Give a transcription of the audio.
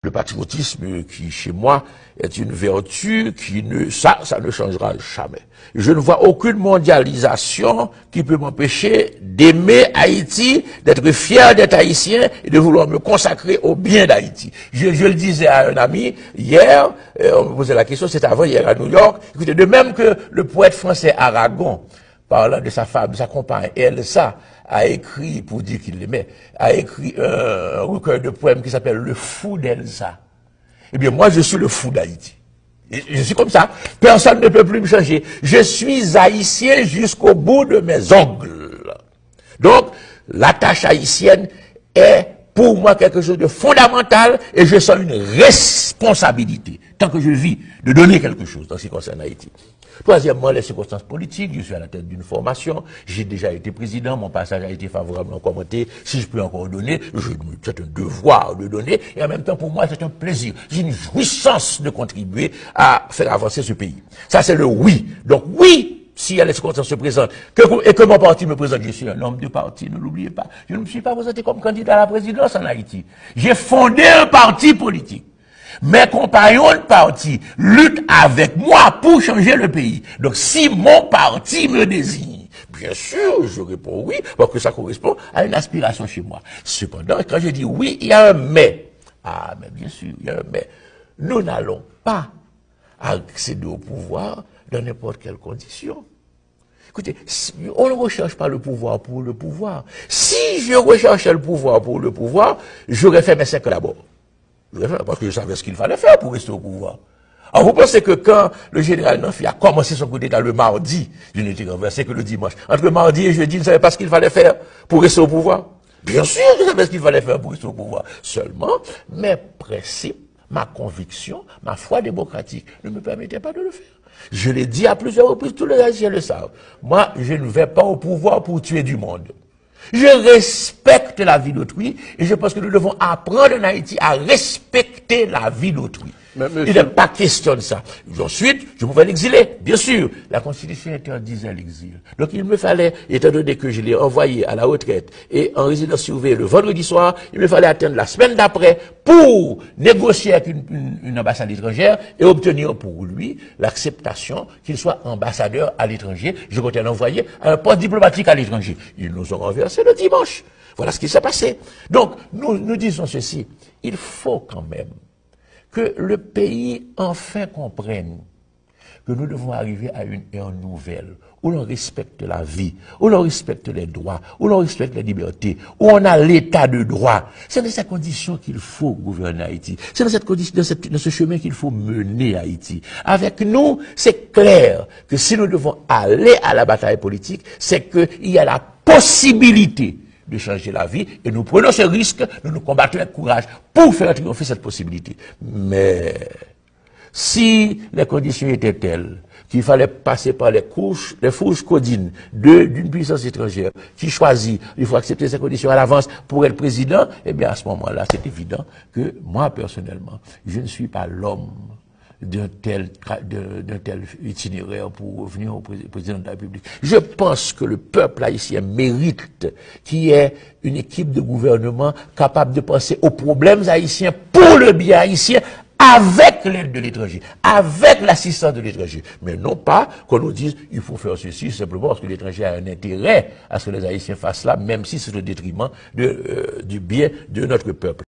Le patriotisme qui, chez moi, est une vertu qui ça ne changera jamais. Je ne vois aucune mondialisation qui peut m'empêcher d'aimer Haïti, d'être fier d'être haïtien et de vouloir me consacrer au bien d'Haïti. Je le disais à un ami hier, on me posait la question, c'était avant hier à New York. Écoutez, de même que le poète français Aragon, parlant de sa femme, de sa compagne, Elsa, a écrit, pour dire qu'il l'aimait, a écrit un recueil de poèmes qui s'appelle Le Fou d'Elsa. Eh bien, moi, je suis le fou d'Haïti. Je suis comme ça. Personne ne peut plus me changer. Je suis haïtien jusqu'au bout de mes ongles. Donc, la tâche haïtienne est pour moi quelque chose de fondamental et je sens une responsabilité, tant que je vis, de donner quelque chose dans ce qui concerne Haïti. Troisièmement, les circonstances politiques. Je suis à la tête d'une formation. J'ai déjà été président. Mon passage a été favorablement commenté. Si je peux encore donner, c'est un devoir de donner. Et en même temps, pour moi, c'est un plaisir. J'ai une jouissance de contribuer à faire avancer ce pays. Ça, c'est le oui. Donc, oui, si les circonstances se présentent, et que mon parti me présente, je suis un homme de parti, ne l'oubliez pas. Je ne me suis pas présenté comme candidat à la présidence en Haïti. J'ai fondé un parti politique. Mes compagnons de parti luttent avec moi pour changer le pays. Donc, si mon parti me désigne, bien sûr, je réponds oui, parce que ça correspond à une aspiration chez moi. Cependant, quand je dis oui, il y a un mais. Ah, mais bien sûr, il y a un mais. Nous n'allons pas accéder au pouvoir dans n'importe quelle condition. Écoutez, on ne recherche pas le pouvoir pour le pouvoir. Si je recherchais le pouvoir pour le pouvoir, j'aurais fait mes 5 ans d'abord. Parce que je savais ce qu'il fallait faire pour rester au pouvoir. Alors vous pensez que quand le général Nanfi a commencé son coup d'État le mardi, je n'étais renversé que le dimanche. Entre mardi et jeudi, il ne savait pas ce qu'il fallait faire pour rester au pouvoir. Bien sûr, je savais ce qu'il fallait faire pour rester au pouvoir. Seulement, mes principes, ma conviction, ma foi démocratique ne me permettaient pas de le faire. Je l'ai dit à plusieurs reprises, tous les Haïtiens le savent. Moi, je ne vais pas au pouvoir pour tuer du monde. Je respecte la vie d'autrui et je pense que nous devons apprendre en Haïti à respecter la vie d'autrui. Il n'est pas question de ça. Ensuite, je pouvais l'exiler, bien sûr. La Constitution interdisait l'exil. Donc il me fallait, étant donné que je l'ai envoyé à la retraite et en résidence surveillée le vendredi soir, il me fallait attendre la semaine d'après pour négocier avec une ambassade étrangère et obtenir pour lui l'acceptation qu'il soit ambassadeur à l'étranger. Je comptais l'envoyer à un poste diplomatique à l'étranger. Ils nous ont renversé le dimanche. Voilà ce qui s'est passé. Donc, nous disons ceci. Il faut quand même que le pays enfin comprenne que nous devons arriver à une ère nouvelle, où l'on respecte la vie, où l'on respecte les droits, où l'on respecte les libertés, où on a l'état de droit. C'est dans cette condition qu'il faut gouverner Haïti. C'est dans cette condition, dans ce chemin qu'il faut mener Haïti. Avec nous, c'est clair que si nous devons aller à la bataille politique, c'est qu'il y a la possibilité de changer la vie, et nous prenons ce risque, nous nous combattons avec courage pour faire triompher cette possibilité. Mais si les conditions étaient telles qu'il fallait passer par les fourches codines d'une puissance étrangère qui choisit, il faut accepter ces conditions à l'avance pour être président, eh bien à ce moment-là, c'est évident que moi, personnellement, je ne suis pas l'homme d'un tel itinéraire pour revenir au président de la République. Je pense que le peuple haïtien mérite qu'il y ait une équipe de gouvernement capable de penser aux problèmes haïtiens pour le bien haïtien avec l'aide de l'étranger, avec l'assistance de l'étranger. Mais non pas qu'on nous dise il faut faire ceci simplement parce que l'étranger a un intérêt à ce que les Haïtiens fassent cela, même si c'est au détriment du bien de notre peuple.